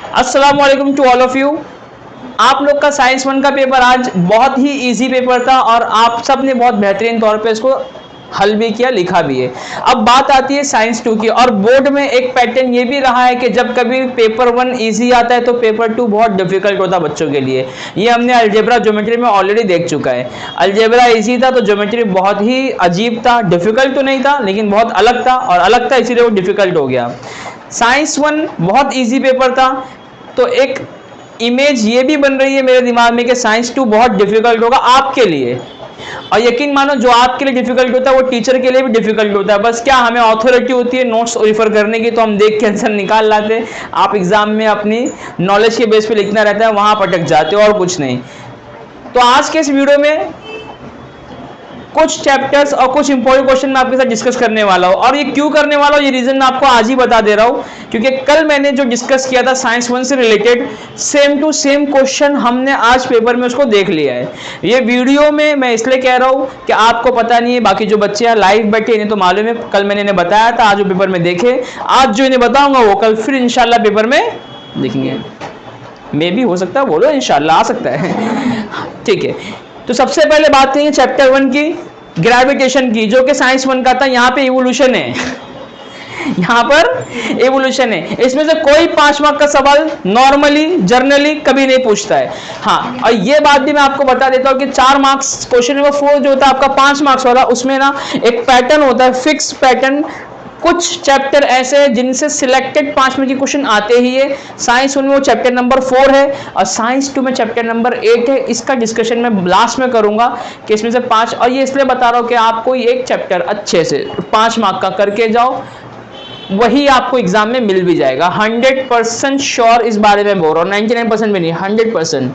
अस्सलाम वालेकुम to all of you. आप लोग का साइंस वन का पेपर आज बहुत ही इजी पेपर था और आप सब ने बहुत बेहतरीन तौर पे इसको हल भी किया, लिखा भी है। अब बात आती है साइंस टू की, और बोर्ड में एक पैटर्न ये भी रहा है कि जब कभी पेपर वन इजी आता है तो पेपर टू बहुत डिफिकल्ट होता है बच्चों के लिए। ये हमने अलजेब्रा ज्योमेट्री में ऑलरेडी देख चुका है। अलजेब्रा इजी था तो ज्योमेट्री बहुत ही अजीब था, डिफिकल्ट तो नहीं था लेकिन बहुत अलग था, और अलग था इसीलिए वो डिफिकल्ट हो गया। साइंस वन बहुत इजी पेपर था, तो एक इमेज ये भी बन रही है मेरे दिमाग में कि साइंस टू बहुत डिफिकल्ट होगा आपके लिए। और यकीन मानो जो आपके लिए डिफिकल्ट होता है वो टीचर के लिए भी डिफिकल्ट होता है। बस क्या हमें अथॉरिटी होती है नोट्स रिफर करने की, तो हम देख के आंसर निकाल लाते हैं। आप एग्जाम में अपनी नॉलेज के बेस पे लिखना रहता है, वहां आप अटक जाते हो और कुछ नहीं। तो आज के इस वीडियो में कुछ चैप्टर्स और कुछ इंपॉर्टेंट क्वेश्चन मैं आपके साथ डिस्कस करने वाला हूं। और ये क्यों करने वाला हूं, ये रीजन मैं आपको आज ही बता दे रहा हूं, क्योंकि कल मैंने जो डिस्कस किया था साइंस वन से related same to same question हमने आज पेपर में उसको देख लिया है। ये वीडियो में मैं इसलिए कह रहा हूं कि आपको पता नहीं है, बाकी जो बच्चे यहाँ लाइव बैठे इन्हें तो मालूम है, कल मैंने इन्हें बताया था, आज वो पेपर में देखे, आज जो इन्हें बताऊंगा वो कल फिर इंशाल्लाह पेपर में देखेंगे। मे भी हो सकता है, बोलो इंशाल्लाह आ सकता है। ठीक है, तो सबसे पहले बात करेंगे चैप्टर वन की, ग्रेविटेशन की, जो कि साइंस वन का था। यहाँ पे इवोल्यूशन है, यहाँ पर इवोल्यूशन है। इसमें से कोई 5 मार्क का सवाल नॉर्मली जर्नली कभी नहीं पूछता है। हाँ, और ये बात भी मैं आपको बता देता हूँ कि 4 मार्क्स क्वेश्चन नंबर 4 जो होता है आपका 5 मार्क्स वाला, उसमें ना एक पैटर्न होता है, फिक्स पैटर्न। कुछ चैप्टर ऐसे हैं जिनसे सिलेक्टेड 5 में की क्वेश्चन आते ही है। साइंस वन में वो चैप्टर नंबर 4 है और साइंस टू में चैप्टर नंबर 8 है। इसका डिस्कशन मैं लास्ट में करूंगा कि इसमें से 5, और ये इसलिए बता रहा हूँ कि आप कोई एक चैप्टर अच्छे से 5 मार्क का करके जाओ, वही आपको एग्जाम में मिल भी जाएगा। 100% श्योर इस बारे में बोल रहा हूँ, 99% भी नहीं, 100%।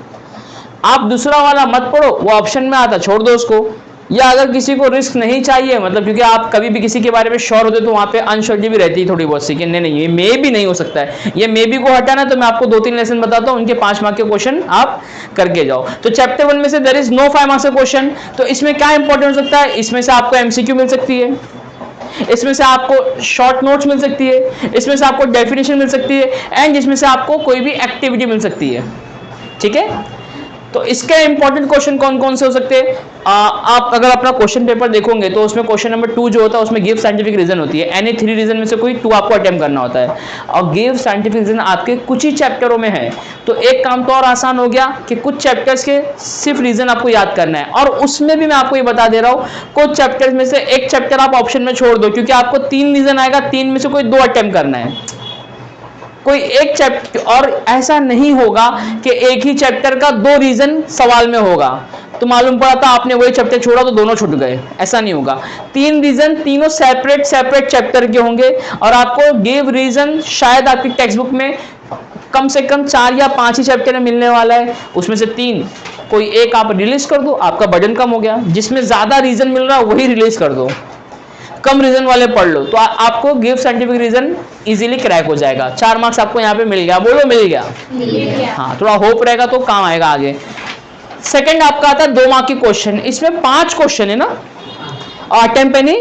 आप दूसरा वाला मत पढ़ो, वो ऑप्शन में आता, छोड़ दो उसको। या अगर किसी को रिस्क नहीं चाहिए, मतलब क्योंकि आप कभी भी किसी के बारे में श्योर होते तो वहां पे अनश्योरिटी भी रहती है थोड़ी बहुत सी कि नहीं ये मे भी नहीं हो सकता है, ये मे भी को हटाना, तो मैं आपको 2-3 लेसन बताता हूँ, उनके 5 मार्क के क्वेश्चन आप करके जाओ। तो चैप्टर वन में से देयर इज नो 5 मार्क्स का क्वेश्चन। तो इसमें क्या इंपॉर्टेंट हो सकता है, इसमें से आपको एमसीक्यू मिल सकती है, इसमें से आपको शॉर्ट नोट्स मिल सकती है, इसमें से आपको डेफिनेशन मिल सकती है, एंड इसमें से आपको कोई भी एक्टिविटी मिल सकती है। ठीक है, तो इसके इंपॉर्टेंट क्वेश्चन कौन कौन से हो सकते हैं। आप अगर अपना क्वेश्चन पेपर देखोगे तो उसमें क्वेश्चन नंबर 2 जो होता है उसमें गिव साइंटिफिक रीजन होती है। एनी 3 रीजन में से कोई 2 आपको अटेम्प्ट करना होता है, और गिव साइंटिफिक रीजन आपके कुछ ही चैप्टरों में है। तो एक काम तो और आसान हो गया कि कुछ चैप्टर्स के सिर्फ रीजन आपको याद करना है, और उसमें भी मैं आपको ये बता दे रहा हूँ कुछ चैप्टर्स में से एक चैप्टर आप ऑप्शन में छोड़ दो, क्योंकि आपको 3 रीजन आएगा, 3 में से कोई 2 अटेम्प्ट करना है, कोई एक चैप्टर। और ऐसा नहीं होगा कि एक ही चैप्टर का 2 रीजन सवाल में होगा, तो मालूम पड़ा था आपने वही चैप्टर छोड़ा तो दोनों छूट गए, ऐसा नहीं होगा। 3 रीजन तीनों सेपरेट सेपरेट चैप्टर के होंगे, और आपको गिव रीजन शायद आपकी टेक्स्ट बुक में कम से कम 4 या 5 ही चैप्टर में मिलने वाला है, उसमें से 3 कोई एक आप रिलीज कर दो, आपका बर्डन कम हो गया। जिसमें ज्यादा रीजन मिल रहा है वही रिलीज कर दो, कम रीजन वाले पढ़ लो, तो आपको give scientific reason easily crack हो जाएगा। 4 मार्क्स आपको यहाँ पे मिल गया, बोलो मिल गया। हाँ, थोड़ा होप रहेगा तो काम आएगा आगे। सेकंड आपका आता है 2 मार्क की क्वेश्चन, इसमें 5 क्वेश्चन है ना, और अटेम्प्ट एनी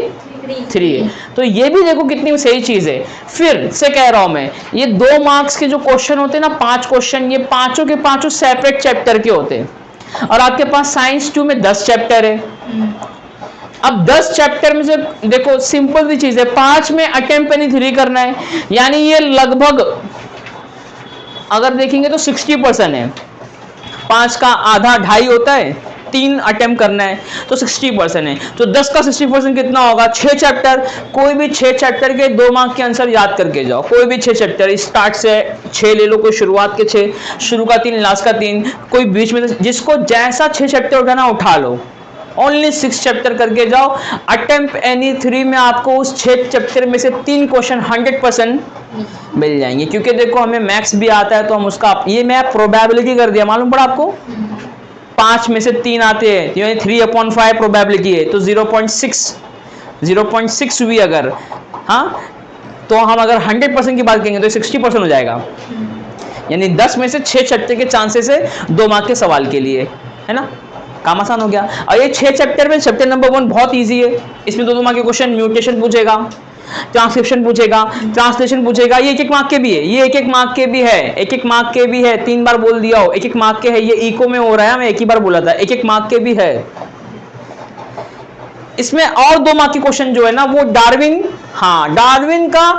3 है, तो ये भी देखो कितनी सही चीज है। फिर से कह रहा हूं मैं, ये 2 मार्क्स के जो क्वेश्चन होते हैं ना, 5 क्वेश्चन, ये पांचों के पांचों सेपरेट चैप्टर के होते हैं, और आपके पास साइंस 2 में 10 चैप्टर है। अब 10 चैप्टर में से देखो सिंपल सी चीज है, 5 में अटेम्प्ट एनी 3 करना है, यानी ये लगभग अगर देखेंगे तो 60% है। 5 का आधा 2.5 होता है, 3 अटेम्प्ट करना है, तो 60% है। तो 10 का 60% कितना होगा, 6 चैप्टर। कोई भी 6 चैप्टर के 2 मार्क के आंसर याद करके जाओ, कोई भी 6 चैप्टर, स्टार्ट से 6 ले लो, कोई शुरुआत के 6, शुरू का 3, लास्ट का 3, कोई बीच में, जिसको जैसा 6 चैप्टर उठाना उठा लो, ओनली 6 चैप्टर करके जाओ। अटेम्प्ट एनी 3 में आपको उस 6 चैप्टर में से 3 क्वेश्चन 100% मिल जाएंगे, क्योंकि देखो हमें मैथ्स भी आता है तो हम उसका, ये मैं प्रोबेबिलिटी कर दिया, मालूम पड़ा आपको, 5 में से 3 आते हैं, 3/5 प्रोबेबिलिटी है, तो 0.6 हुई अगर, हाँ, तो हम अगर 100% की बात करेंगे तो 60% हो जाएगा, यानी 10 में से 6 चैप्टर के चांसेस है 2 मार्क के सवाल के लिए, है ना, काम आसान हो गया। और ये 6 चैप्टर में चैप्टर नंबर 1 बहुत इजी है, इसमें 2 मार्क के क्वेश्चन, म्यूटेशन पूछेगा, ट्रांसक्रिप्शन पूछेगा, ट्रांसलेशन पूछेगा, ये एक एक मार्क के भी है, ये एक एक मार्क के भी है, एक एक मार्क के भी है, 3 बार बोल दिया हो, एक एक मार्क के है, ये इको में हो रहा है, मैं एक ही बार बोला था, एक एक मार्क के भी है। इसमें और 2 मार्क के क्वेश्चन जो है ना वो डार्विन, हाँ डार्विन का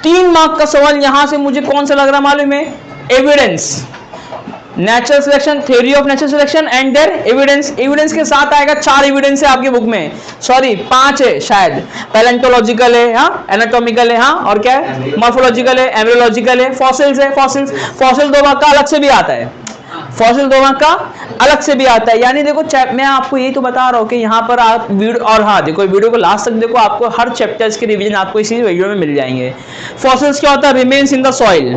3 मार्क का सवाल यहां से मुझे कौन सा लग रहा मालूम है, evidence, natural selection, theory of natural selection and their evidence. Evidence के साथ आएगा 4 एविडेंस है आपके बुक में, सॉरी 5 है शायद, पैलेंटोलॉजिकल है, हाँ एनाटॉमिकल है, हाँ और क्या है, मॉर्फोलॉजिकल है, एम्ब्रियोलॉजिकल है, फॉसिल्स है, फॉसिल 2 मार्क का अलग से भी आता है, फॉसिल 2 मार्क का अलग से भी आता है। यानी देखो मैं आपको यही तो बता रहा हूँ कि यहाँ पर आप वीडियो, और हाँ देखो वीडियो को लास्ट तक देखो, आपको हर चैप्टर्स के रिवीजन आपको इसी वीडियो में मिल जाएंगे। फॉसिल्स क्या होता है, remains in the soil.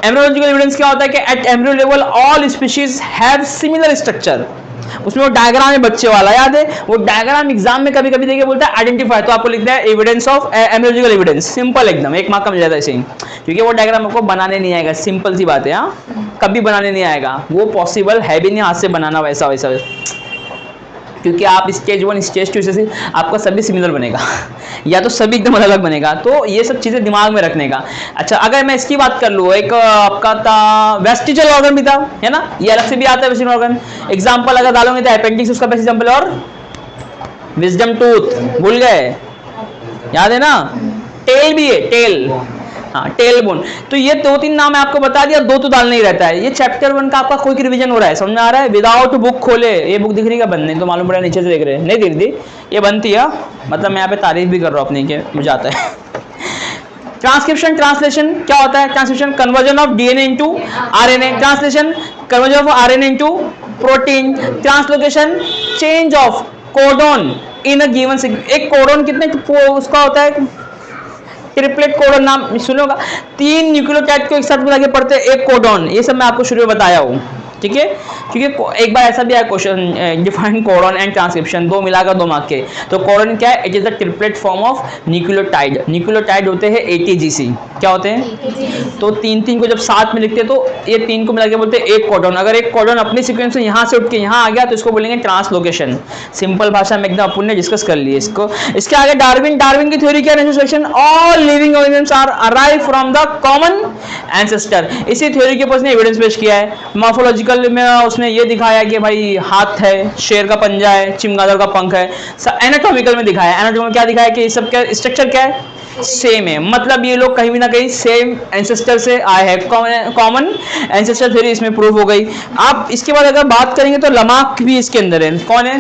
Embryological evidence क्या होता है कि at embryo level all species have similar structure. उसमें वो डायग्राम है बच्चे वाला, याद है वो डायग्राम एग्जाम में कभी कभी देके बोलता है आइडेंटिफाई, तो आपको लिखना है evidence of embryological evidence, simple एकदम 1 मार्क का मिल जाता है ऐसे ही, क्योंकि वो डायग्राम आपको बनाने नहीं आएगा, सिंपल सी बात है, हाँ कभी बनाने नहीं आएगा, वो पॉसिबल है भी नहीं हाथ से बनाना वैसा वैसा, क्योंकि आप स्टेज 1 स्टेज 2 से आपका सभी सिमिलर बनेगा या तो सभी एकदम अलग अलग बनेगा, तो ये सब चीजें दिमाग में रखने का। अच्छा अगर मैं इसकी बात कर लूँ, एक आपका था वेस्टिजल ऑर्गन भी था, है ना, ये अलग से भी आता है वेस्टिजल ऑर्गन। एग्जाम्पल अगर डालोगे तो अपेंडिक्स उसका बेस्ट एग्जाम्पल, और विजडम टूथ भूल गए, याद है ना, टेल भी है, टेल, हाँ टेल बोन। तो ये 2-3 नाम मैं आपको बता दिया, 2 तो डालना ही रहता है। ये चैप्टर 1 का आपका कोई रिवीजन हो रहा है, समझ में आ रहा है, विदाउट बुक खोले। ये बुक दिख रही है बनने तो मालूम पड़ा नीचे से देख रहे हैं, नहीं दिख रही, ये बनती है, मतलब मैं यहाँ पे तारीफ भी कर रहा हूँ अपनी के, मुझे आता है। ट्रांसक्रिप्शन, ट्रांसलेशन क्या होता है, transcription conversion of DNA into RNA, translation conversion of RNA into protein, translocation change of codon in a given sequence. एक कोडोन कितने उसका होता है, ट्रिपलेट कोडोन नाम सुनोगा, 3 न्यूक्लियोटाइड को एक साथ मिला के पढ़ते हैं एक कोडोन, ये सब मैं आपको शुरू में बताया हूँ, ठीक है, क्योंकि एक बार ऐसा भी आया question, define codon and transcription, 2 मिलाकर 2 मार्क के। तो कोडोन क्या है, it is the triplet form of nucleotide, nucleotide होते हैं ATGC, क्या होते हैं, तो 3 को जब साथ में लिखते हैं तो ये 3 को मिला के बोलते हैं एक कोडोन। अगर एक कोडोन अपनी सीक्वेंस से यहाँ से उठ के यहाँ आ गया तो इसको बोलेंगे ट्रांसलोकेशन, सिंपल भाषा में एकदम अपन ने डिस्कस कर लिए इसको। इसके आगे डार्विन की थ्योरी क्या है, section all living organisms are arrive from the common ancestor, इसी थ्योरी के ऊपर उसने एविडेंस पेश किया है। मॉर्फोलॉजिकल में उसने ये दिखाया कि भाई हाथ है, शेर का पंजा है, चिमगादड़ का पंख है। एनाटॉमिकल में दिखाया, एनाटॉमिकल में क्या दिखाया कि ये सब क्या स्ट्रक्चर क्या है, सेम है, मतलब ये लोग कहीं भी ना कहीं सेम एंसेस्टर से आए हैं, कॉमन एंसेस्टर थ्योरी इसमें प्रूव हो गई। आप इसके बाद अगर बात करेंगे तो लमार्क भी इसके अंदर है, कौन है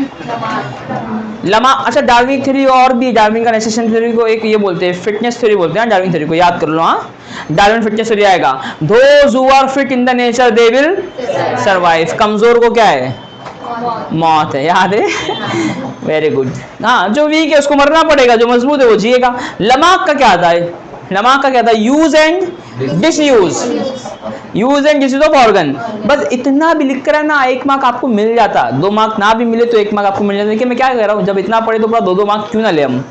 लमार्क। अच्छा डार्विन थ्योरी और भी, डार्विन का नेसेशन थ्योरी को एक ये बोलते हैं फिटनेस थ्योरी बोलते हैं, डार्विन थ्योरी को याद कर लो, हाँ डार्विन फिटनेस थ्योरी आएगा, those who are fit in the nature they will survive, कमजोर को क्या है मौत है, याद है, वेरी गुड, हाँ जो वीक है उसको मरना पड़ेगा, जो मजबूत है वो जिएगा। लमार्क का क्या आता है, लमार्क का क्या था, use and disuse, use and disuse of organ, बस इतना भी लिख कर है ना 1 मार्क आपको मिल जाता, 2 मार्क ना भी मिले तो 1 मार्क आपको मिल जाता। देखिए मैं क्या कह रहा हूँ, जब इतना पढ़े तो पूरा 2-2 मार्क क्यों ना ले हम,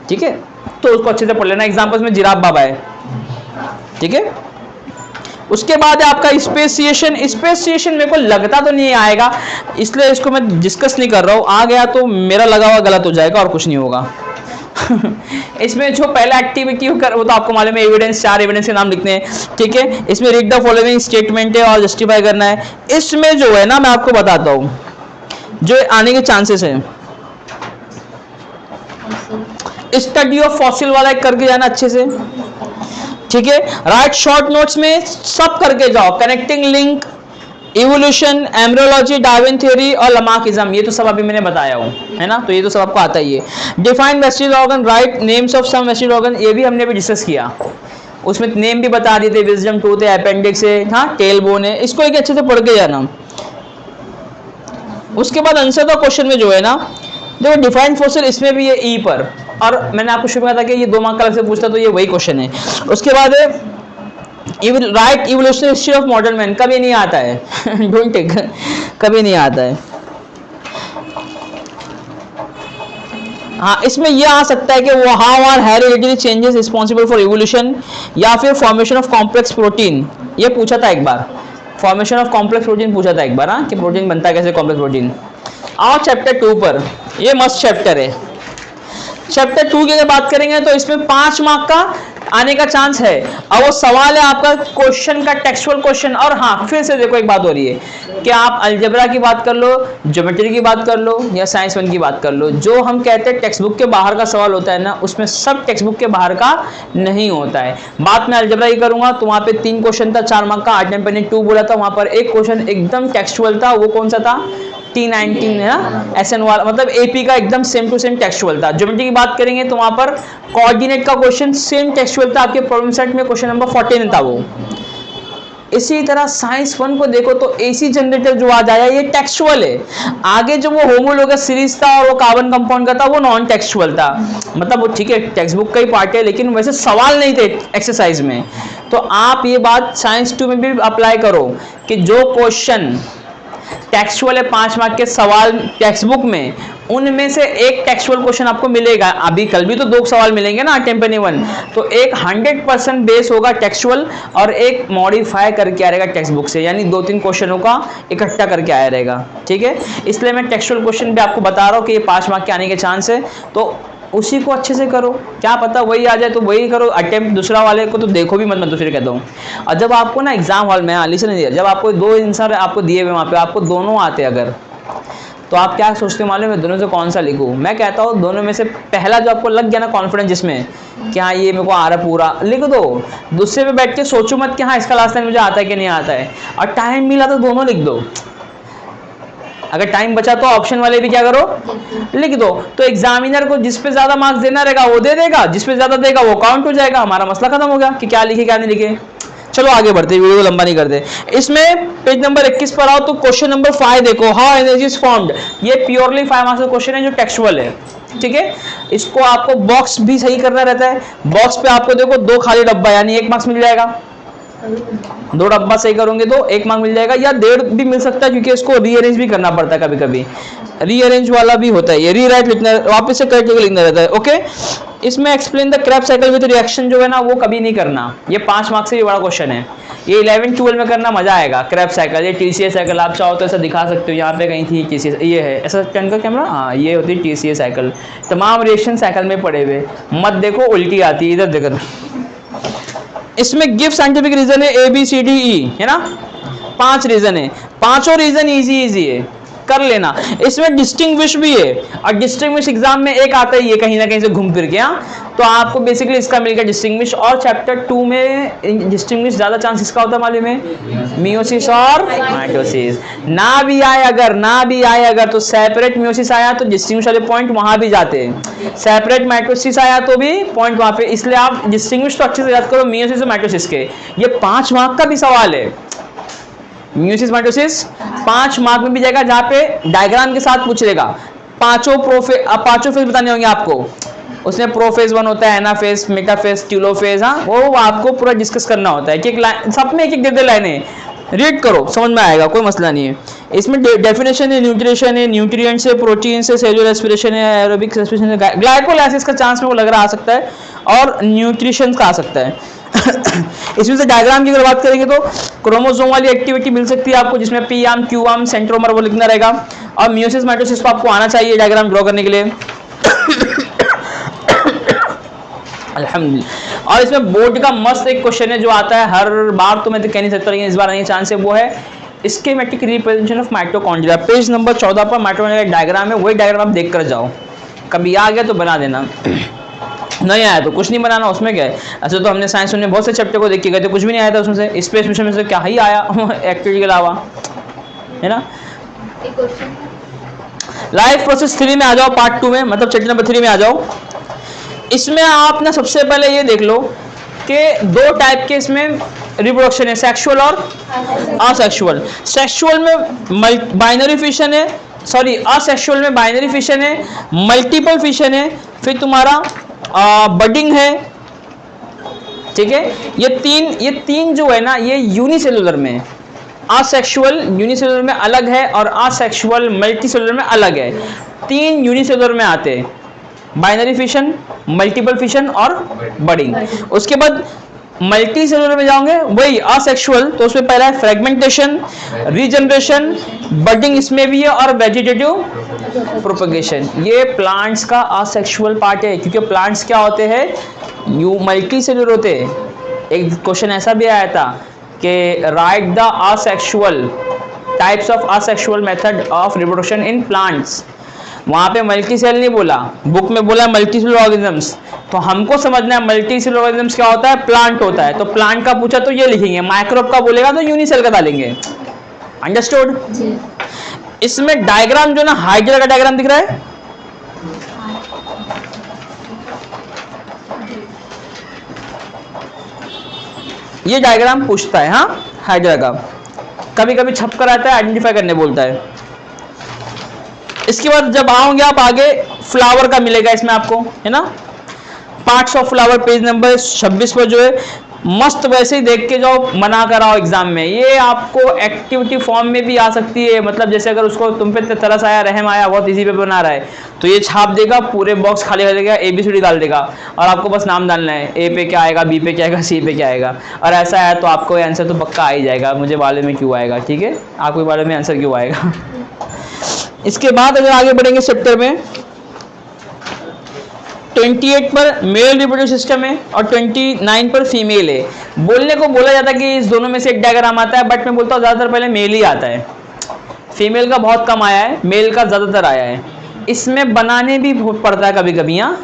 ठीक है, तो उसको अच्छे से पढ़ लेना। एग्जाम्पल्स में जिराफ बाबा है, ठीक है। उसके बाद है आपका स्पेसिएशन, स्पेसिएशन मेरे को लगता तो नहीं आएगा इसलिए इसको मैं डिस्कस नहीं कर रहा हूँ, आ गया तो मेरा लगा हुआ गलत हो जाएगा और कुछ नहीं होगा। इसमें जो पहला एक्टिविटी कर वो तो आपको मालूम है, एविडेंस, 4 एविडेंस के नाम लिखने हैं, ठीक है। इसमें रीड द फॉलोइंग स्टेटमेंट है और जस्टिफाई करना है। इसमें जो है ना मैं आपको बताता हूँ जो आने के चांसेस है, स्टडी ऑफ फॉसिल वाला एक करके जाना अच्छे से, ठीक है। राइट शॉर्ट नोट्स में सब करके जाओ, connecting link, evolution, embryology, Darwin theory और लमार्किज्म, ये तो सब अभी मैंने बताया हूँ, है ना, तो ये तो सब आपको आता ही है। Define vestigial organ, right names of some vestigial organ, ये भी हमने भी डिस्कस किया, उसमें नेम भी बता दिए थे, विजडम टूथ है, अपेंडिक्स है, हाँ टेल बोन है, इसको एक अच्छे से पढ़ के जाना। उसके बाद आंसर द क्वेश्चन में जो है ना, देखो डिफाइंड फॉसिल इसमें भी है ई पर, और मैंने आपको शुरू में कहा था कि ये 2 मार्क का अलग से पूछता तो ये वही क्वेश्चन है। उसके बाद right evolutionary history of modern man, कभी नहीं आता है डोंट टेक, कभी नहीं आता है। हाँ इसमें ये आ सकता है कि वो how are hereditary changes responsible for evolution, या फिर फॉर्मेशन ऑफ कॉम्प्लेक्स प्रोटीन, ये पूछा था एक बार, फॉर्मेशन ऑफ कॉम्प्लेक्स प्रोटीन पूछा था एक बार, हाँ कि प्रोटीन बनता है कैसे, कॉम्प्लेक्स प्रोटीन। आओ चैप्टर 2 पर, ये मस्त चैप्टर है। चैप्टर 2 की अगर बात करेंगे तो इसमें 5 मार्क का आने का चांस है। अब वो सवाल है आपका क्वेश्चन का, टेक्सुअल क्वेश्चन। और हाँ, फिर से देखो एक बात हो रही है कि आप अलजेब्रा की बात कर लो, ज्योमेट्री की बात कर लो या साइंस 1 की बात कर लो, जो हम कहते हैं टेक्स्ट बुक के बाहर का सवाल होता है ना, उसमें सब टेक्स्ट बुक के बाहर का नहीं होता है। बात मैं अलजेब्रा की करूंगा तो वहां पे 3 क्वेश्चन था 4 मार्क का, आर्ट एंड पेनिंग 2 बोला था, वहां पर एक क्वेश्चन एकदम टेक्सुअल था। वो कौन सा था? T19 है ना, SN वाला, मतलब AP का एकदम सेम टू सेम टेक्सुअल था। ज्योमेट्री की बात करेंगे तो वहां पर कोऑर्डिनेट का क्वेश्चन सेम टेक्सुअल था, आपके प्रॉब्लम सेट में क्वेश्चन नंबर 14 था वो। इसी तरह साइंस 1 को देखो तो AC जनरेटर जो आज आया ये टेक्सुअल है। आगे जो वो होमोलोगस सीरीज था और वो कार्बन कंपाउंड का था वो नॉन टेक्सुअल था। मतलब वो ठीक है टेक्स्ट बुक का ही पार्ट है, लेकिन वैसे सवाल नहीं थे एक्सरसाइज में। तो आप ये बात साइंस 2 में भी अप्लाई करो कि जो क्वेश्चन टेक्सुअल है 5 मार्क के सवाल टेक्स्ट बुक में, उनमें से एक टेक्सुअल क्वेश्चन आपको मिलेगा। अभी कल भी तो 2 सवाल मिलेंगे ना टेम्पनी 1, तो एक 100% बेस होगा टेक्सुअल और एक मॉडिफाई करके आ रहेगा टेक्स्ट बुक से, यानी 2-3 क्वेश्चनों का इकट्ठा करके आया रहेगा। ठीक है, इसलिए मैं टेक्सुअल क्वेश्चन भी आपको बता रहा हूँ कि ये 5 मार्क के आने के चांस है, तो उसी को अच्छे से करो। क्या पता वही आ जाए तो वही करो, अटेम्प्ट दूसरा वाले को तो देखो भी मत। मैं दूसरे कहता हूँ, और जब आपको ना एग्जाम हॉल में लिसन दिया, जब आपको 2 आंसर आपको दिए हुए वहाँ पे आपको दोनों आते अगर, तो आप क्या सोचते हो मालूम है? दोनों से कौन सा लिखूं? मैं कहता हूँ दोनों में से पहला जो आपको लग गया ना कॉन्फिडेंस जिसमें कि हाँ ये मेरे को आ रहा है पूरा, लिख दो। दूसरे पे बैठ के सोचो मत कि हाँ इसका लास्ट टाइम मुझे आता है कि नहीं आता है। और टाइम मिला तो दोनों लिख दो। अगर टाइम बचा तो ऑप्शन वाले भी क्या करो, लिख दो। तो एग्जामिनर को जिस पे ज्यादा मार्क्स देना रहेगा वो दे देगा, जिस पे ज्यादा देगा वो काउंट हो जाएगा। हमारा मसला खत्म हो गया कि क्या लिखे क्या नहीं लिखे। चलो आगे बढ़ते, वीडियो को लंबा नहीं करते। इसमें पेज नंबर 21 पर आओ तो क्वेश्चन नंबर 5 देखो, हाउ एनर्जी इज फॉर्म्ड। ये प्योरली 5 मार्क्स का क्वेश्चन है जो टेक्सुअल है। ठीक है, इसको आपको बॉक्स भी सही करना रहता है। बॉक्स पे आपको देखो 2 खाली डब्बा, यानी 1 मार्क्स मिल जाएगा। 2 डब्बा सही करोगे तो 1 मार्क मिल जाएगा, या 1.5 भी मिल सकता है, क्योंकि इसको रीअरेंज भी करना पड़ता है। कभी कभी रीअरेंज वाला भी होता है, ये रीराइट लिखना, वापस से करेक्ट लिखना रहता है। ओके, इसमें explain the Krebs cycle with reaction जो है ना वो कभी नहीं करना। ये 5 मार्क्स से भी बड़ा क्वेश्चन है। ये 11-12 में करना मजा आएगा। क्रेब्स साइकिल, ये TCA साइकिल आप चाहो तो ऐसा दिखा सकते हो। यहाँ पे कहीं थी TCA, ये है ऐसा 10 का कैमरा, हाँ ये होती है TCA साइकिल। तमाम रिएक्शन साइकिल में पड़े हुए, मत देखो उल्टी आती है, इधर देखो। इसमें गिव साइंटिफिक रीजन है ABCDE, है ना, 5 रीजन है। 5 रीजन इजी है, कर लेना। इसमें डिस्टिंग्विश भी है, और डिस्टिंग्विश एग्जाम में एक आता है ये कहीं ना कहीं से घूम फिर के। तो आपको बेसिकली इसका मिलेगा डिस्टिंग्विश। और चैप्टर 2 में डिस्टिंग्विश ज्यादा चांस इसका होता है मालूम है, मियोसिस और माइटोसिस। ना भी आए अगर तो सेपरेट मियोसिस आया तो डिस्टिंग्विश वाले पॉइंट वहां भी जाते हैं, सेपरेट माइटोसिस आया तो भी पॉइंट वहां पे। इसलिए आप डिस्टिंग्विश तो अच्छे से याद करो मियोसिस और माइटोसिस के। ये 5 मार्क का भी सवाल है। मियोसिस माइटोसिस 5 मार्क में भी जाएगा, जहां पे डायग्राम के साथ पूछ लेगा। पांचों फेज बताने होंगे आपको। उसमें प्रोफेज 1 होता है, एनाफेज, मेटाफेज, ट्यूलोफेज, हाँ वो आपको पूरा डिस्कस करना होता है कि सब में एक दे लाइनें रीड करो, समझ में आएगा, कोई मसला नहीं है। इसमें डेफिनेशन है, न्यूट्रिशन है, न्यूट्रिएंट्स है, प्रोटीन से, सेलुलर रेस्पिरेशन है, एरोबिक रेस्पिरेशन है, ग्लाइकोलाइसिस का चांस मेरे को लग रहा आ सकता है, और न्यूट्रिशन का आ सकता है। इसमें से डायग्राम की अगर बात करेंगे तो क्रोमोसोम वाली एक्टिविटी मिल सकती है आपको, जिसमें P arm, Q arm, centromere वो लिखना रहेगा। और मियोसिस माइटोसिस को आपको आना चाहिए डायग्राम ड्रॉ करने के लिए। अल्हम्दुलिल्लाह। और इसमें बोर्ड का मस्त एक क्वेश्चन है जो आता है हर बार, तो मैं तो कह नहीं सकता, लेकिन इस बार नहीं चांस है, वो है schematic representation of mitochondria. Page number 14 पर माइटोकॉन्ड्रिया का डायग्राम है, वही डायग्राम आप देख कर जाओ। कभी आ गया तो बना देना, नहीं आया तो कुछ नहीं बनाना, उसमें क्या है। अच्छा, तो हमने साइंस में बहुत से चैप्टर को देख के गए थे, कुछ भी नहीं आया था उसमें से, स्पेस मिशन में से क्या ही आया एक्टिविटी के अलावा, है ना। लाइफ प्रोसेस 3 में आ जाओ, पार्ट 2 में, मतलब चैप्टर नंबर 3 में आ जाओ। इसमें आप ना सबसे पहले ये देख लो कि 2 टाइप के इसमें रिप्रोडक्शन है, सेक्सुअल और असेक्सुअल। सेक्सुअल में बाइनरी फिशन है, सॉरी असेक्सुअल में बाइनरी फिशन है, मल्टीपल फिशन है, फिर तुम्हारा बडिंग है। ठीक है, ये तीन जो है ना ये यूनिसेलुलर में, असेक्सुअल यूनिसेलुलर में अलग है और असेक्सुअल मल्टीसेलुलर में अलग है। 3 यूनिसेलुलर में आते हैं, बाइनरी फिशन, मल्टीपल फिशन और बडिंग। उसके बाद मल्टी सेलुलर में जाओगे वही असेक्सुअल, तो उसमें पहला है फ्रेगमेंटेशन, रीजनरेशन, बडिंग इसमें भी है, और वेजिटेटिव प्रोपगेशन। ये प्लांट्स का असेक्सुअल पार्ट है, क्योंकि प्लांट्स क्या होते हैं, यू मल्टी सेलुलर होते हैं। एक क्वेश्चन ऐसा भी आया था कि right the asexual types of asexual method of reproduction in plants. वहाँ पे मल्टी सेल नहीं बोला, बुक में बोला मल्टी सेलुलर ऑर्गेनिजम्स। तो हमको समझना है मल्टी सेलुलर ऑर्गेनिजम्स क्या होता है, प्लांट होता है। तो प्लांट का पूछा तो ये लिखेंगे, माइक्रोब का बोलेगा तो यूनिसेल का डालेंगे। अंडरस्टूड? इसमें डायग्राम जो ना हाइड्रा का डायग्राम दिख रहा है, ये डायग्राम पूछता है, हाँ हाइड्रा का कभी कभी छप कर आता है, आइडेंटिफाई करने बोलता है। इसके बाद जब आओगे आप आगे, फ्लावर का मिलेगा इसमें आपको, है ना, parts of flower page number 26 पर जो है मस्त वैसे ही देख के जाओ, मना कर आओ एग्जाम में। ये आपको एक्टिविटी फॉर्म में भी आ सकती है, मतलब जैसे अगर उसको तुम पे तरस आया, रहम आया, बहुत इजी पे बना रहा है, तो ये छाप देगा, पूरे बॉक्स खाली कर देगा, ABCD डाल देगा, और आपको बस नाम डालना है, A पे क्या आएगा, B पे क्या आएगा, C पे क्या आएगा। और ऐसा है तो आपको आंसर तो पक्का आ ही जाएगा, मुझे मालूम में क्यों आएगा, ठीक है, आपको मालूम में आंसर क्यों आएगा। इसके बाद अगर आगे बढ़ेंगे चैप्टर में, 28 पर मेल रिप्रोडक्टिव सिस्टम है और 29 पर फीमेल है। बोलने को बोला जाता है कि इस दोनों में से एक डायग्राम आता है, बट मैं बोलता हूँ ज़्यादातर पहले मेल ही आता है, फीमेल का बहुत कम आया है, मेल का ज़्यादातर आया है। इसमें बनाने भी पड़ता है कभी कभी, हाँ,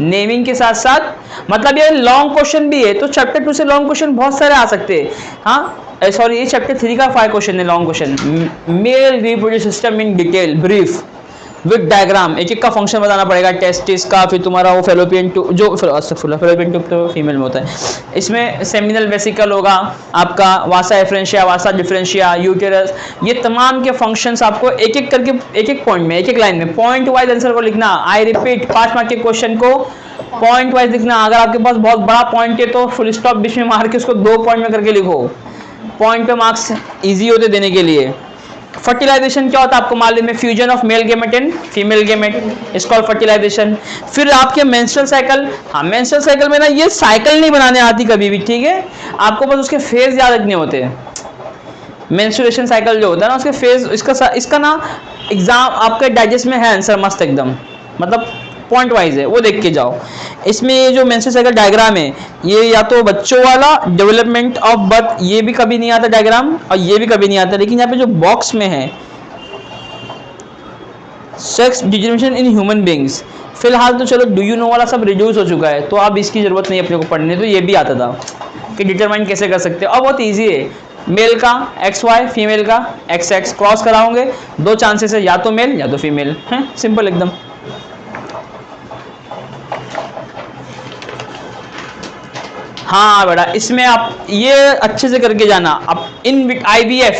नेमिंग के साथ साथ, मतलब ये लॉन्ग क्वेश्चन भी है, तो चैप्टर 2 से लॉन्ग क्वेश्चन बहुत सारे आ सकते हैं। हाँ सॉरी, ये चैप्टर 3 का 5 क्वेश्चन है long question, male reproductive system in detail brief with diagram, एक एक का फंक्शन बताना पड़ेगा, टेस्टिस का, फिर तुम्हारा वो फेलोपियन ट्यूब, जो फेलोपियन ट्यूब तो फीमेल में होता है, इसमें सेमिनल वेसिकल होगा आपका, वासा एफरेंशिया, वासा डिफरेंशिया, यूटेरस, ये तमाम के फंक्शंस आपको एक एक करके, एक एक पॉइंट में, एक एक लाइन में पॉइंट वाइज आंसर को लिखना। आई रिपीट, 5 मार्क के क्वेश्चन को पॉइंट वाइज लिखना। अगर आपके पास बहुत बड़ा पॉइंट है तो फुल स्टॉप बीच में मार के उसको 2 पॉइंट में करके लिखो, पॉइंट पे मार्क्स इजी होते देने के लिए। फर्टिलाइजेशन क्या होता है आपको मालूम है, fusion of male gamete and female gamete is called fertilization. फिर आपके मेंस्ट्रुअल साइकिल, हाँ मेंस्ट्रुअल साइकिल में ना ये साइकिल नहीं बनाने आती कभी भी, ठीक है, आपको बस उसके फेज याद रखने होते हैं। मेंस्ट्रुएशन साइकिल जो होता है ना, उसके फेज, इसका ना एग्जाम आपके डाइजेस्ट में है आंसर मस्त एकदम, मतलब पॉइंट वाइज है, वो देख के जाओ। इसमें ये जो मेंस्ट्रुअल साइकिल डायग्राम है, ये या तो बच्चों वाला डेवलपमेंट ऑफ बर्थ, ये भी कभी नहीं आता डायग्राम, और ये भी कभी नहीं आता, लेकिन यहाँ पे जो बॉक्स में है sex determination in human beings, फिलहाल तो चलो डू यू नो वाला सब रिड्यूस हो चुका है, तो अब इसकी जरूरत नहीं अपने को पढ़ने, तो ये भी आता था कि डिटरमाइन कैसे कर सकते हो, और बहुत ईजी है। मेल का XY, फीमेल का XX, क्रॉस कराओगे, 2 चांसेस है, या तो मेल या तो फीमेल है, सिंपल एकदम। हाँ बेटा, इसमें आप ये अच्छे से करके जाना। अब इन IVF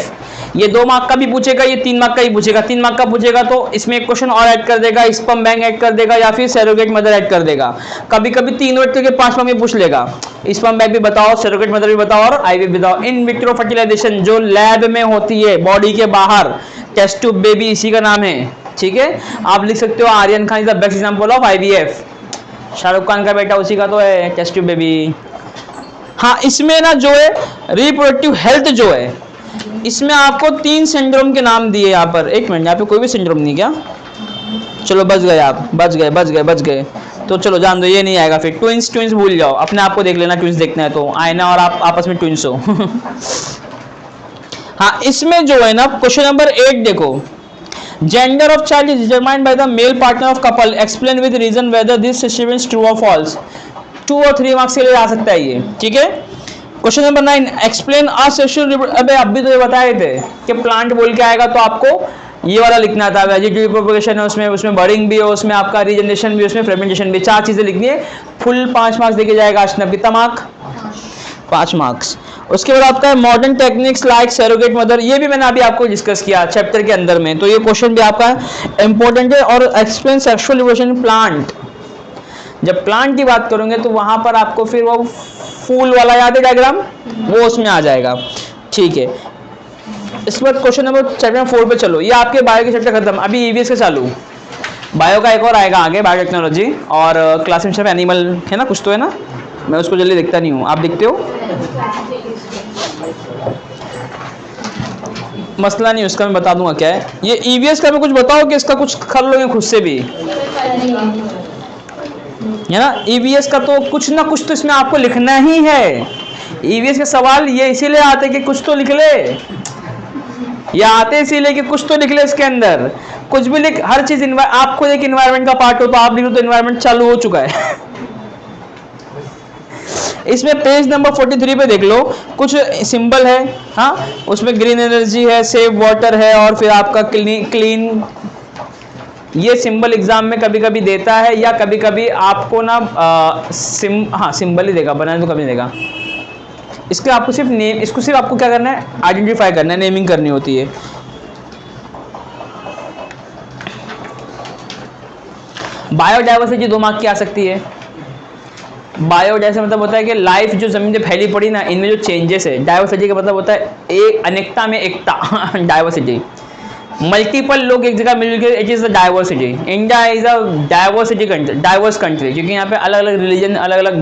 ये 2 मार्क का भी पूछेगा, ये 3 मार्क का ही पूछेगा। 3 मार्क का पूछेगा तो इसमें एक क्वेश्चन और ऐड कर देगा, स्पर्म बैंक ऐड कर देगा, या फिर सरोगेट मदर ऐड कर देगा। कभी कभी 3 वर्ड करके 5 मार्क में पूछ लेगा, स्पर्म बैंक भी बताओ, सरोगेट मदर भी बताओ, और IVF बताओ। इन विट्रो फर्टिलाइजेशन जो लैब में होती है, बॉडी के बाहर, टेस्ट ट्यूब बेबी इसी का नाम है, ठीक है। आप लिख सकते हो Aryan Khan is the best example of IVF, Shahrukh Khan का बेटा उसी का तो है टेस्ट ट्यूब बेबी। हाँ, इसमें ना जो है रिप्रोडक्टिव हेल्थ जो है, इसमें आपको 3 सिंड्रोम के नाम दिए यहाँ पर। एक मिनट, यहाँ पे कोई भी सिंड्रोम नहीं क्या? चलो बच गए आप, बच गए तो चलो जान दो, ये नहीं आएगा। फिर ट्विंस भूल जाओ, अपने आप को देख लेना, ट्विंस देखना है तो आईना और आप आपस में ट्विंस हो। हाँ, इसमें जो है ना क्वेश्चन नंबर 8 देखो, gender of child is determined by the male partner of couple, explain with reason whether this statement is true और फॉल्स। 2 और 3 मार्क्स के लिए आ सकता है ये, ठीक है। क्वेश्चन नंबर 9, एक्सप्लेन असेक्सुअल, अबे अभी तो ये बताए थे कि प्लांट बोल के आएगा तो आपको ये वाला लिखना था, वेजिटेटिव प्रोपगेशन है उसमें बर्डिंग भी है, उसमें आपका रीजनरेशन भी, उसमें फ्रेगमेंटेशन भी, 4 चीजें लिखनी है। फुल 5 मार्क्स देके जाएगा अशनब, कितना मार्क? 5 मार्क्स। उसके बाद आपका modern techniques like surrogate mother, ये भी मैंने अभी आपको डिस्कस किया चैप्टर के अंदर में, तो ये क्वेश्चन भी आपका इंपॉर्टेंट है। और एक्सप्लेन सेक्सुअल रिवोल्यूशन प्लांट, जब प्लांट की बात करोगे तो वहां पर आपको फिर वो फूल वाला याद है डायग्राम, वो उसमें आ जाएगा, ठीक है। इसके बाद क्वेश्चन नंबर चैप्टर 4 पे चलो, ये आपके बायो के चैप्टर खत्म, अभी EVS का चालू। बायो का एक और आएगा आगे, बायोटेक्नोलॉजी, और क्लासिफिकेशन ऑफ एनिमल है ना, कुछ तो है ना, मैं उसको जल्दी देखता नहीं हूँ, आप देखते हो? मसला नहीं, उसका मैं बता दूंगा क्या है। ये ईवीएस का मैं कुछ बताओ कि इसका कुछ कर लोगे खुद से भी, है ना। ईवीएस का तो कुछ ना कुछ तो इसमें आपको लिखना ही है। ईवीएस के सवाल ये इसीलिए आते कि कुछ तो लिख ले, या आते इसीलिए कि कुछ तो लिख ले इसके अंदर, कुछ भी लिख, हर चीज आप खुद एक इन्वायरमेंट का पार्ट हो तो आप लिखो तो इन्वायरमेंट चालू हो चुका है। इसमें पेज नंबर 43 पे देख लो, कुछ सिंबल है, हाँ, उसमें ग्रीन एनर्जी है, सेव वाटर है, और फिर आपका क्लीन। ये सिंबल एग्जाम में कभी कभी देता है, या कभी कभी आपको ना सिंबल ही देगा, बनाने तो कभी नहीं देगा। इसके आपको सिर्फ नेम, इसको सिर्फ आपको क्या करना है, आइडेंटिफाई करना है, नेमिंग करनी होती है। बायोडाइवर्सिटी 2 मार्क की आ सकती है। बायोडाइवर्सिटी मतलब होता है कि लाइफ जो जमीन पे फैली पड़ी ना, इनमें जो चेंजेस है। डाइवर्सिटी का मतलब होता है एक अनेकता में एकता। डाइवर्सिटी, मल्टीपल लोग एक जगह मिल गए, it is a diversity. India is a diversity country, diverse country, क्योंकि यहाँ पे अलग अलग रिलीजन, अलग अलग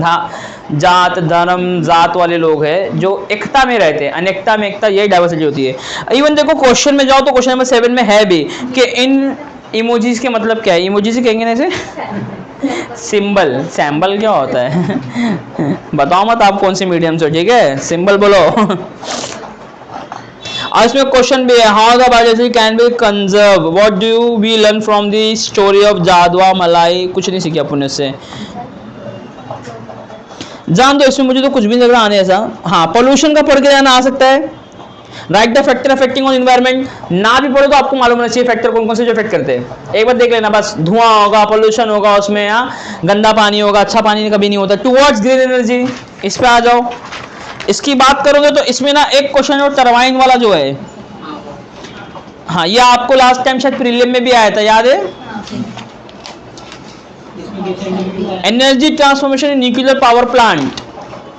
जात धर्म जात वाले लोग हैं जो एकता में रहते हैं। अनेकता में एकता, यही डाइवर्सिटी होती है। इवन देखो क्वेश्चन में जाओ तो क्वेश्चन नंबर 7 में है भी कि इन इमोजीज के मतलब क्या है। इमोजीज कहेंगे ना इसे सिंबल। सैम्बल क्या होता है? बताओ मत आप कौन सी मीडियम से, ठीक है, सिंबल बोलो। और इसमें क्वेश्चन भी है, how the biodiversity can be conserve, what do we learn from the story of Jadav Molai. कुछ नहीं सीखा अपन इससे, जान दो। इसमें मुझे तो कुछ भी नहीं लग रहा आने ऐसा। हाँ, पोल्यूशन का पढ़ के जाना आ सकता है। Right the factor affecting on environment, ना भी पढ़ो तो आपको मालूम होना चाहिए फैक्टर कौन कौन से जो अफेक्ट करते हैं। एक बार देख लेना बस, धुआं होगा, पोल्यूशन होगा उसमें, यहाँ गंदा पानी होगा, अच्छा पानी कभी नहीं होता। टुवर्ड्स ग्रीन एनर्जी, इस पे आ जाओ। इसकी बात करोगे तो इसमें ना एक क्वेश्चन और टरबाइन वाला जो है, हाँ, ये आपको लास्ट टाइम शायद प्रीलिम में भी आया था, याद है? Energy transformation in nuclear power plant.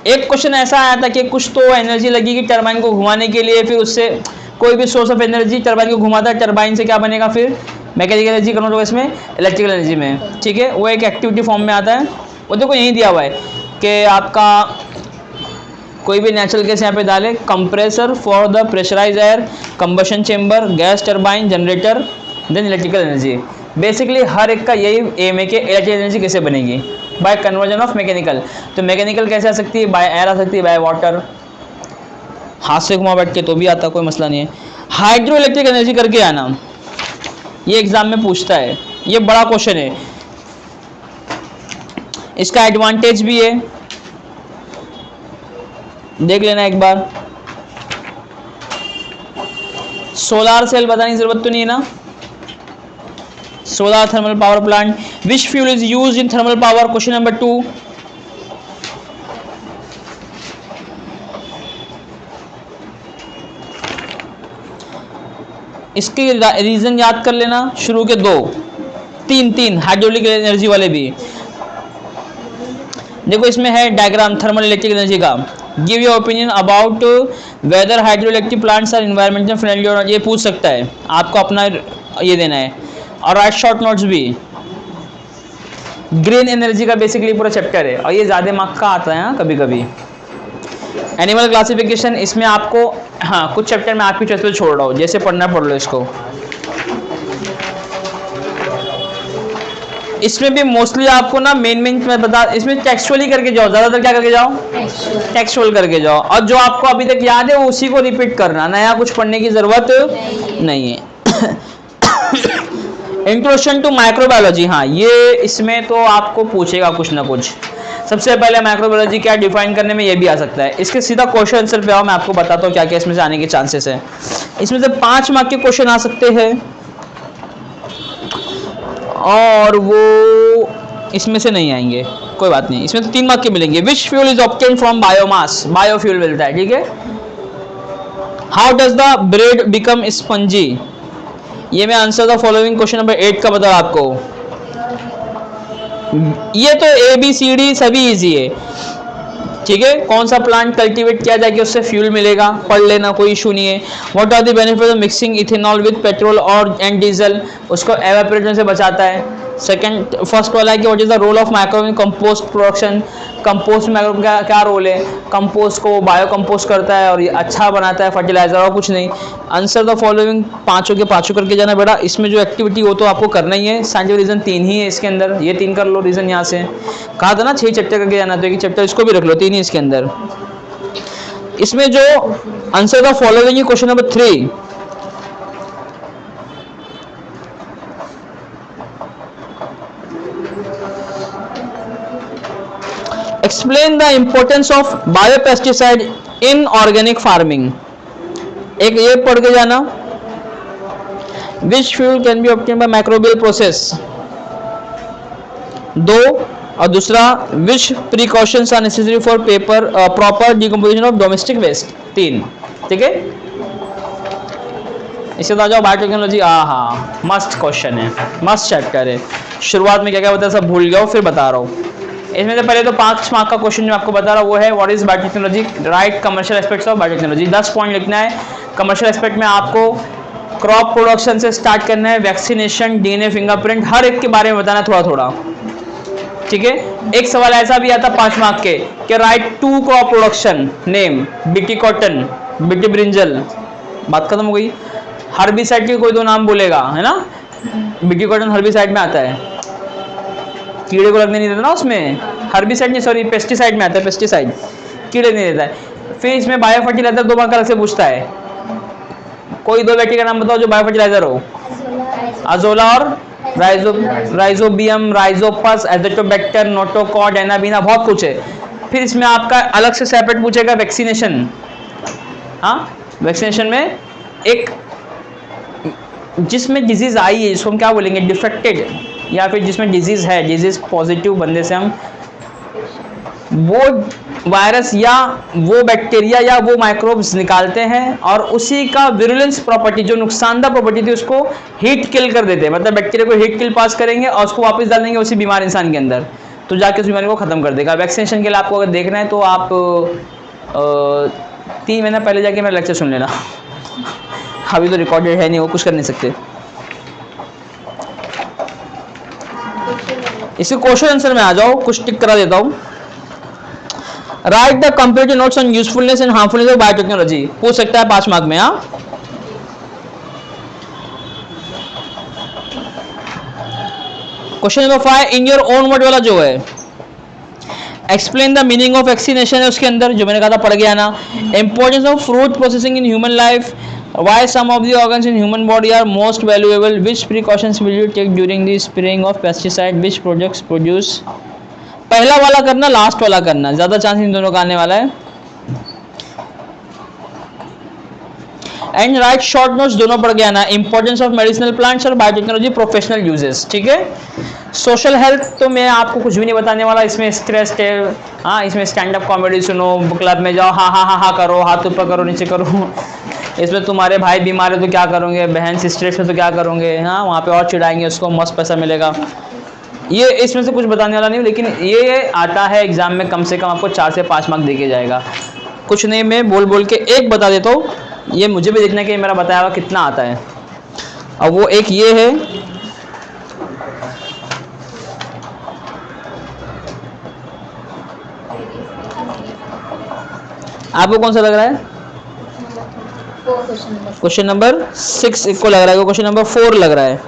एक क्वेश्चन ऐसा आया था कि कुछ तो एनर्जी लगेगी टरबाइन को घुमाने के लिए, फिर उससे कोई भी सोर्स ऑफ एनर्जी टरबाइन को घुमाता है, टरबाइन से क्या बनेगा, फिर मैकेनिकल एनर्जी करो तो इसमें इलेक्ट्रिकल एनर्जी में, ठीक है, वो एक एक्टिविटी फॉर्म में आता है। वो देखो यही दिया हुआ है कि आपका कोई भी नेचुरल गैस यहाँ पे डाले, compressor for the pressurise air, combustion chamber, gas turbine, generator, then electrical energy. Basically हर एक का यही एम है कि इलेक्ट्रिकल एनर्जी कैसे बनेगी, बाय कन्वर्जन ऑफ मैकेनिकल। तो मैकेनिकल कैसे आ सकती है, बाय एयर आ सकती है, बाय वाटर, हाथ से घुमा बैठ के तो भी आता, कोई मसला नहीं है। हाइड्रो इलेक्ट्रिक एनर्जी करके आना, ये एग्जाम में पूछता है, ये बड़ा क्वेश्चन है। इसका एडवांटेज भी है, देख लेना एक बार। सोलार सेल बताने की जरूरत तो नहीं है ना। Solar thermal power plant, which fuel is used in thermal power, question number 2। इसके रीजन याद कर लेना, शुरू के 2 3 हाइड्रोलिक एनर्जी वाले भी। देखो इसमें है डायग्राम थर्मल इलेक्ट्रिक एनर्जी का। Give your opinion about whether hydro electric plants are environmental friendly और, ये पूछ सकता है, आपको अपना ये देना है। और राइट शॉर्ट नोट्स भी। ग्रीन एनर्जी का बेसिकली पूरा चैप्टर है और ये ज़्यादा मार्क्स का आता है, हाँ, कभी कभी। एनिमल क्लासिफिकेशन, इसमें आपको, हाँ, कुछ चैप्टर में आपकी चॉइस पे छोड़ रहा हूँ, जैसे पढ़ना पढ़ लो इसको। इसमें भी मोस्टली आपको ना मेन मैं बता, इसमें टेक्सचुअली करके जाओ, ज़्यादातर क्या करके जाओ, टेक्सचुअल करके जाओ। और जो आपको अभी तक याद है उसी को रिपीट करना, नया कुछ पढ़ने की ज़रूरत नहीं है। इंट्रोडक्शन टू माइक्रोबायोलॉजी, हाँ, ये इसमें तो आपको पूछेगा कुछ ना कुछ। सबसे पहले माइक्रोबायोलॉजी क्या डिफाइन करने में ये भी आ सकता है। इसके सीधा क्वेश्चन आंसर पे आओ, मैं आपको बताता हूँ क्या क्या इसमें से आने के चांसेस है। इसमें से 5 मार्क के क्वेश्चन आ सकते हैं और वो इसमें से नहीं आएंगे, कोई बात नहीं, इसमें तो 3 मार्क के मिलेंगे। Which fuel is obtain from biomass, biofuel मिलता है, ठीक है। How does the bread become spongy, ये मैं answer the following question number 8 का बता आपको। ये तो ABCD सभी इजी है, ठीक है। कौन सा प्लांट कल्टीवेट किया जाए कि उससे फ्यूल मिलेगा, पढ़ लेना, कोई इशू नहीं है। What are the benefit of mixing ethanol with petrol और एंड डीजल, उसको एवापोरेशन से बचाता है। सेकंड फर्स्ट वाला है कि what is the role of microbe in compost production, compost में माइक्रोब का क्या रोल है, कंपोस्ट को बायो कंपोस्ट करता है और ये अच्छा बनाता है फर्टिलाइजर और कुछ नहीं। आंसर द फॉलोइंग, पांचों के पांचों करके जाना बेटा। इसमें जो एक्टिविटी हो तो आपको करना ही है। साइंटिफिक रीजन 3 ही है इसके अंदर, ये 3 कर लो रीजन। यहाँ से कहा था ना 6 चैप्टर करके जाना, तो एक चैप्टर इसको भी रख लो, 3 ही इसके अंदर। इसमें जो answer the following question number 3, explain the importance of biopesticide in organic farming. एक ये पढ़ के जाना, which fuel can be obtain by microbial process, 2, और दूसरा which precautions are necessary for paper proper decomposition of domestic waste, 3। ठीक है, इससे तो आ जाओ बायोटेक्नोलॉजी। हाँ, मस्त क्वेश्चन है, मस्त चैप्टर है। शुरुआत में क्या क्या बताया सब भूल गया हूँ, फिर बता रहा हूँ। इसमें से पहले तो 5 मार्क का क्वेश्चन जो आपको बता रहा हूँ वो है what is biotechnology, right commercial aspects of biotechnology. 10 point लिखना है। कमर्शियल एस्पेक्ट में आपको क्रॉप प्रोडक्शन से स्टार्ट करना है, वैक्सीनेशन, डीएनए, फिंगरप्रिंट, हर एक के बारे में बताना थोड़ा थोड़ा। ठीक है, एक सवाल ऐसा भी आता 5 मार्क के कि right 2 crop production name, BT cotton, BT brinjal, बात खत्म हो गई। हर्बिसाइड के कोई 2 नाम बोलेगा, है ना। बीटी कॉटन हर्बिसाइड में आता है, कीड़े को लगने नहीं देता ना उसमें, हर्बिसाइड नहीं, सॉरी पेस्टिसाइड में आता है, पेस्टिसाइड कीड़े नहीं देता है। फिर इसमें बायो फर्टिलाइजर 2 मार्क अलग से पूछता है, कोई 2 व्यक्ति का नाम बताओ जो बायो फर्टिलाइजर हो। अजोला और rhizobium, Rhizopus, Azotobacter, notochord, anabaena, बहुत कुछ है। फिर इसमें आपका अलग से सेपरेट पूछेगा वैक्सीनेशन। हाँ, वैक्सीनेशन में एक जिसमें डिजीज आई है, जिसको हम क्या बोलेंगे, डिफेक्टेड, या फिर जिसमें डिजीज है, डिजीज पॉजिटिव बंदे से हम वो वायरस या वो बैक्टीरिया या वो माइक्रोब्स निकालते हैं और उसी का विरुलेंस प्रॉपर्टी, जो नुकसानदार प्रॉपर्टी थी, उसको हीट किल कर देते हैं। मतलब बैक्टीरिया को हीट किल पास करेंगे और उसको वापस डाल देंगे उसी बीमार इंसान के अंदर, तो जाके उस बीमारी को ख़त्म कर देगा। वैक्सीनेशन के लिए आपको अगर देखना है तो आप 3 महीना पहले जाके मेरा लेक्चर सुन लेना। अभी तो रिकॉर्डेड है नहीं, वो कुछ कर नहीं सकते। इसी क्वेश्चन आंसर में आ जाओ, कुछ टिक करा देता हूँ। Write the comparative notes on usefulness and harmfulness of biotechnology, पूछ सकता है 5 मार्क में। हाँ, question number 5 in your own word वाला जो है, explain the meaning of vaccination है उसके अंदर, जो मैंने कहा था पढ़ गया ना। Importance of fruit processing in human life, why some of the organs in human body are most valuable, which precautions will you take during the spraying of pesticide, which products produce। पहला वाला करना, last वाला करना, ज्यादा chance in दोनों का आने वाला है। एंड राइट शॉर्ट नोट्स, दोनों पढ़ गया ना। इंपॉर्टेंस ऑफ मेडिसिनल प्लांट्स और बायोटेक्नोलॉजी प्रोफेशनल यूजेस। ठीक है, सोशल हेल्थ तो मैं आपको कुछ भी नहीं बताने वाला, इसमें स्ट्रेस है। हाँ, इसमें स्टैंड अप कॉमेडी सुनो, क्लब में जाओ, हाँ हाँ हाँ हाँ करो, हाथ ऊपर करो, नीचे करो। इसमें तुम्हारे भाई बीमार है तो क्या करोगे, बहन स्ट्रेस है तो क्या करोगे, हाँ वहाँ पे और चिढ़ाएंगे उसको, मस्त पैसा मिलेगा। ये इसमें से कुछ बताने वाला नहीं हूँ, लेकिन ये आता है एग्जाम में, कम से कम आपको 4 से 5 मार्क देके जाएगा। कुछ नहीं, मैं बोल बोल के एक बता देता हूँ, ये मुझे भी देखना है कि मेरा बताया हुआ कितना आता है। अब वो एक ये है, आपको कौन सा लग रहा है? क्वेश्चन नंबर 6 को लग रहा है, क्वेश्चन नंबर 4 लग रहा है।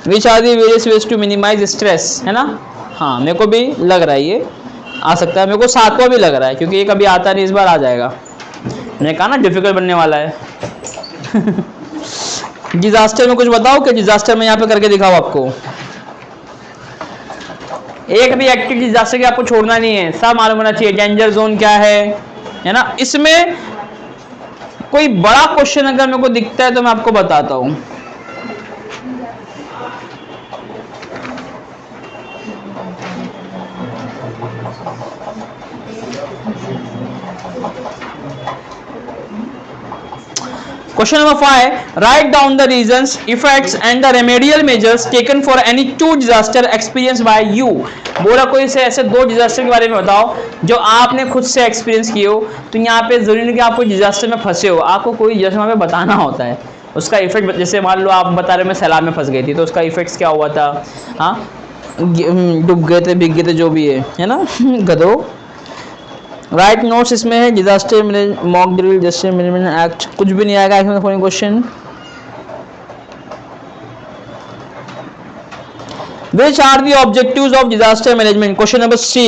Which are the various ways to minimize stress, है ना। हाँ, मेरे को भी लग रहा है ये आ सकता है, मेरे को 7वां भी लग रहा है, क्योंकि ये कभी आता नहीं, इस बार आ जाएगा। मैंने कहा ना डिफिकल्ट बनने वाला है। डिजास्टर में कुछ बताओ कि डिजास्टर में यहाँ पे करके दिखाओ आपको। एक भी एक्टिव डिजास्टर के आपको छोड़ना नहीं है, सब मालूम होना चाहिए। डेंजर जोन क्या है ना। इसमें कोई बड़ा क्वेश्चन अगर मेरे को दिखता है तो मैं आपको बताता हूं। Question number 5. Write down the reasons, effects and the remedial measures taken for any 2 disaster experienced by you. बोला कोई से ऐसे 2 डिजास्टर के बारे में बताओ जो आपने खुद से एक्सपीरियंस किए हो। तो यहाँ पे जरूरी नहीं कि आप कोई डिजास्टर में फंसे हो, आपको कोई डिजास्टर में बताना होता है। उसका इफेक्ट, जैसे मान लो आप बता रहे मैं सैलाब में फंस गई थी, तो उसका इफेक्ट्स क्या हुआ था? हाँ, डूब गए थे, भीग गए थे, जो भी है ना गधो। राइट नोट्स इसमें है, disaster mock drill, disaster management act, कुछ भी नहीं आएगा इसमें कोई question. Which are the objectives of disaster management? Question number C.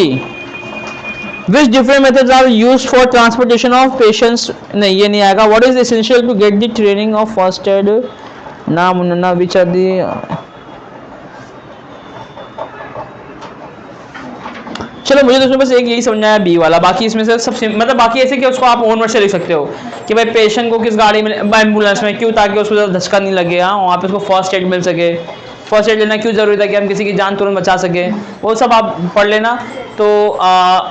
Which different methods are used for transportation of patients? नहीं, ये नहीं आएगा. What is essential to get the training of first aid? ना which are the चलो मुझे तो इसमें बस एक यही समझना है बी वाला, बाकी इसमें से सब मतलब बाकी ऐसे कि उसको आप ओन वर्ड से लिख सकते हो कि भाई पेशेंट को किस गाड़ी में, एम्बुलेंस में क्यों, ताकि उसको धक्का नहीं लगे, हाँ वहाँ पे उसको फर्स्ट एड मिल सके। फर्स्ट एड लेना क्यों ज़रूरी है कि हम किसी की जान तुरंत बचा सकें, वो सब आप पढ़ लेना। तो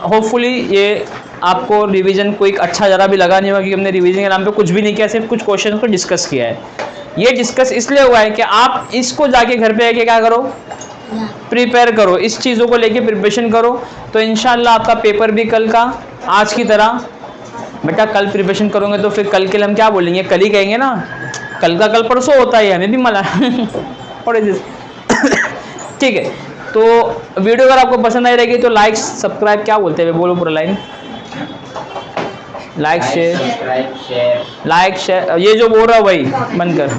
होपफुली ये आपको रिवीजन कोई अच्छा ज़रा भी लगा नहीं होगा, क्योंकि हमने रिवीजन के नाम पे कुछ भी नहीं किया, सिर्फ कुछ क्वेश्चन को डिस्कस किया है। ये डिस्कस इसलिए हुआ है कि आप इसको जाके घर पे आके क्या करो, प्रिपेयर करो, इस चीज़ों को लेके प्रिपरेशन करो, तो इंशाल्लाह आपका पेपर भी कल का आज की तरह। बेटा कल प्रिपरेशन करोगे तो फिर कल के लिए हम क्या बोलेंगे, कल ही कहेंगे ना, कल का कल परसों होता है, हमें भी मला ठीक है। तो वीडियो अगर आपको पसंद आई रहेगी तो लाइक सब्सक्राइब, क्या बोलते हैं, बोलो पूरा लाइन, लाइक शेयर, ये जो बोल रहा है वही बंद कर।